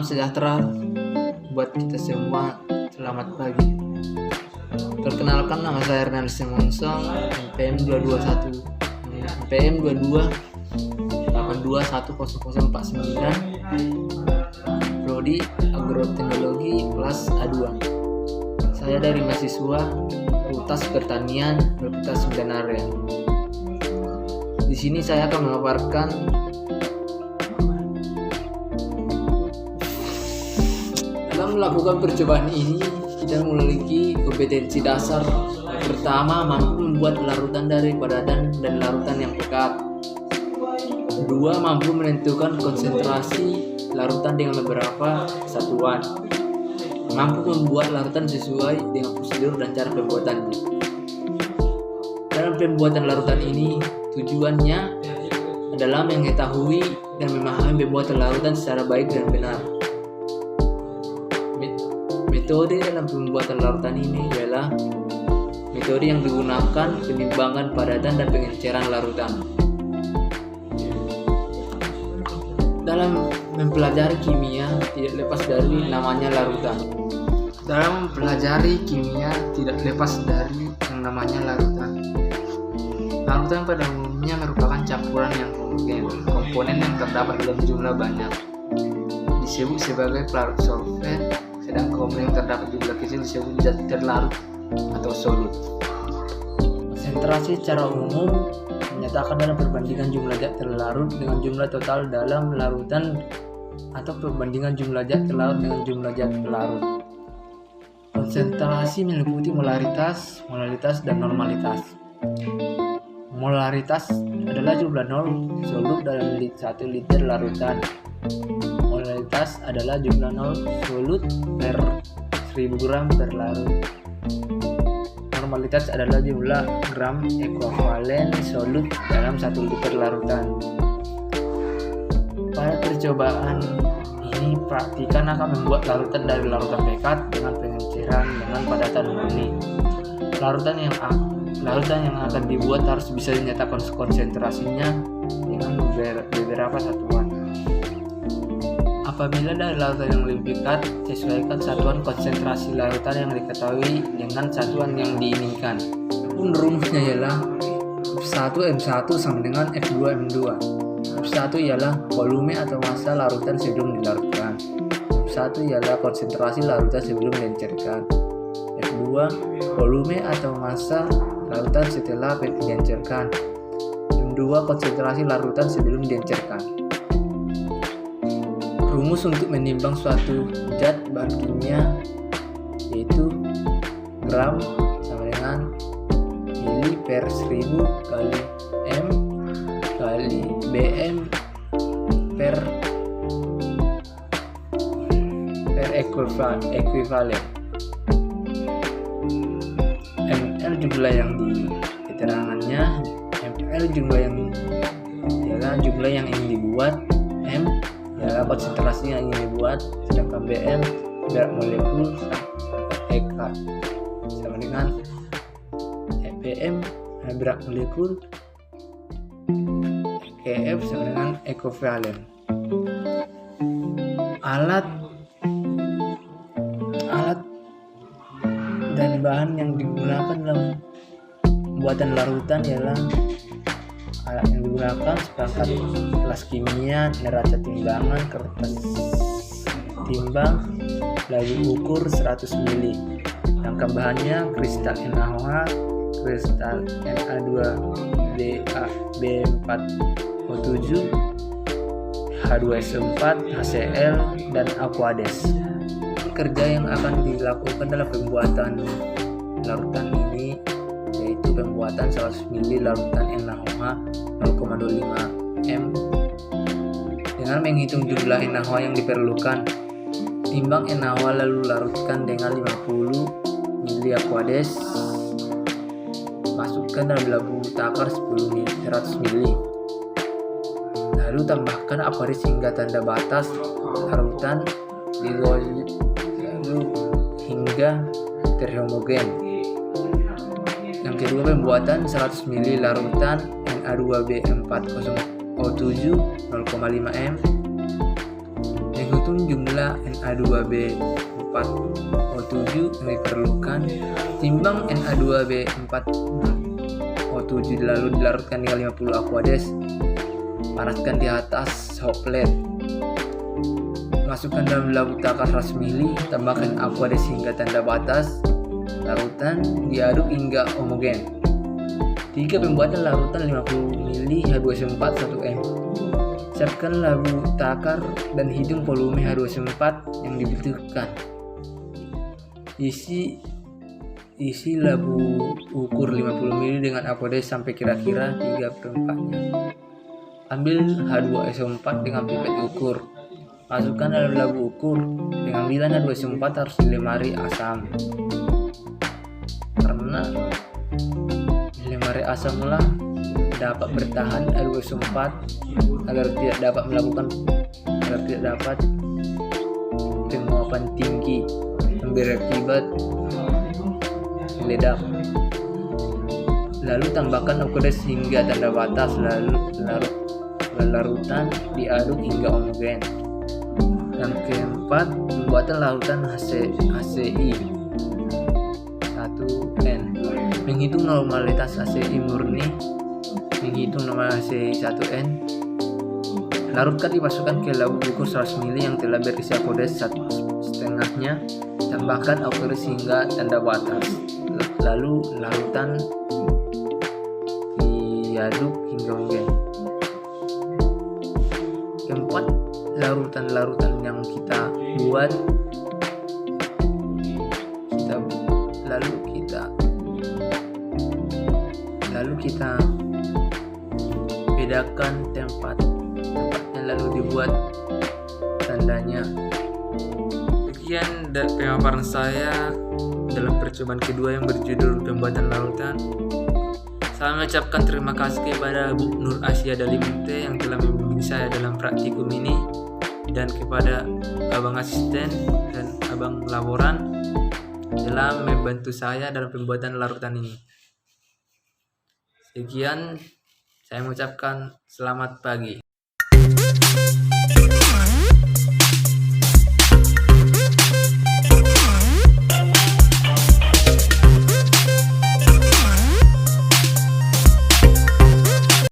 Salam sejahtera buat kita semua. Selamat pagi. Perkenalkan, nama saya Hernando Simonsong, NPM 221 NPM 22 82100049, Prodi Agroteknologi kelas A2. Saya dari mahasiswa Fakultas Pertanian Universitas Sebenarnya. Di sini saya akan memaparkan dalam melakukan percobaan ini kita memiliki kompetensi dasar. Pertama, mampu membuat larutan dari padatan dan larutan yang pekat. Kedua, mampu menentukan konsentrasi larutan dengan beberapa satuan. Mampu membuat larutan sesuai dengan prosedur dan cara pembuatannya. Dalam pembuatan larutan ini, tujuannya adalah mengetahui dan memahami pembuatan larutan secara baik dan benar. Metode dalam pembuatan larutan ini ialah metode yang digunakan penimbangan padatan dan pengenceran larutan. Dalam mempelajari kimia tidak lepas dari namanya larutan. Dalam mempelajari kimia tidak lepas dari yang namanya larutan. Larutan pada umumnya merupakan campuran yang homogen. Komponen yang terdapat dalam jumlah banyak disebut sebagai pelarut solvent, sedang komponen yang terdapat jumlah kecil disebut zat terlarut atau solut. Konsentrasi secara umum menyatakan dalam perbandingan jumlah zat terlarut dengan jumlah total dalam larutan atau perbandingan jumlah zat terlarut dengan jumlah zat pelarut. Konsentrasi meliputi molaritas, dan normalitas. Molaritas adalah jumlah nol solut dalam 1 liter larutan. Molaritas adalah jumlah nol solut per 1000 gram per larut. Normalitas adalah jumlah gram ekuivalen solut dalam 1 liter larutan. Pada percobaan ini, praktikan akan membuat larutan dari larutan pekat dengan pengenceran dengan padatan murni. Larutan yang akan dibuat harus bisa dinyatakan konsentrasinya dengan beberapa satuan. Apabila dari larutan yang lebih pekat, sesuaikan satuan konsentrasi larutan yang diketahui dengan satuan yang diinginkan. Pun rumusnya ialah F1M1 sama dengan F2M2. F1 ialah volume atau massa larutan sebelum dilarutkan. F1 ialah konsentrasi larutan sebelum diencerkan. F2 volume atau massa larutan setelah diencerkan. M2 konsentrasi larutan sebelum diencerkan. Rumus untuk menimbang suatu zat bahan kimia yaitu gram sama dengan mili per 1000 kali M kali BM per ekuivalen. ml jumlah yang di keterangannya, ml jumlah yang ialah jumlah yang ingin dibuat, M ialah konsentrasi yang ingin dibuat, sedangkan BM berat molekul EK sama dengan BM berat molekul, EKF sama dengan ekuivalen. Alat dan bahan yang digunakan dalam pembuatan larutan ialah alat yang digunakan seperangkat gelas kimia, neraca timbangan, kertas timbang, lagu ukur 100 ml. Sedangkan bahannya kristal NaOH, kristal Na2B4O7, H2SO4, HCl, dan Aquades. Kerja yang akan dilakukan dalam pembuatan larutan ini yaitu pembuatan 100 ml larutan NaOH 0,25 m dengan menghitung jumlah NaOH yang diperlukan. Timbang NaOH lalu larutkan dengan 50 ml Aquades. Masukkan dalam labu takar 100 ml. Lalu tambahkan Aquades hingga tanda batas larutan hingga terhomogen. Yang kedua, pembuatan 100 ml larutan Na2B4O7 0,5 m. Menghitung menghitung jumlah Na2B4O7 yang diperlukan, timbang Na2B4O7 lalu dilarutkan dengan 50 aquades. Panaskan di atas hot plate. Masukkan dalam labu takar 100 ml, tambahkan aquades hingga tanda batas. Larutan diaduk hingga homogen. 3. Pembuatan larutan 50 ml H2SO4 1N. Siapkan labu takar dan hitung volume H2SO4 yang dibutuhkan. Isi labu ukur 50 ml dengan aquades sampai kira-kira 3/4-nya. Ambil H2SO4 dengan pipet ukur. Masukkan dalam labu ukur. Pengambilan H2SO4 harus dilemari asam. Karena dilemari asamlah dapat bertahan H2SO4 agar tidak dapat penguapan tinggi yang berakibat meledak. Lalu tambahkan aquades hingga tanda batas, lalu larutan diaduk hingga homogen. Yang keempat, pembuatan larutan HCI 1N. Menghitung normalitas HCI murni. Menghitung normalitas HCI 1N. Larutkan dimasukkan ke labu ukur 100 ml yang telah berisi aquades 1/2-nya. Tambahkan aquades hingga tanda batas. Lalu larutan diaduk hingga homogen. Keempat, larutan-larutan yang kita buat lalu kita bedakan tempatnya, lalu dibuat tandanya. Sekian pemaparan saya dalam percobaan kedua yang berjudul pembuatan larutan. Saya mengucapkan terima kasih kepada Bu Nur Asia Dalimunte yang telah membimbing saya dalam praktikum ini, dan kepada abang asisten dan abang laboran dalam membantu saya dalam pembuatan larutan ini. Sekian, saya mengucapkan selamat pagi.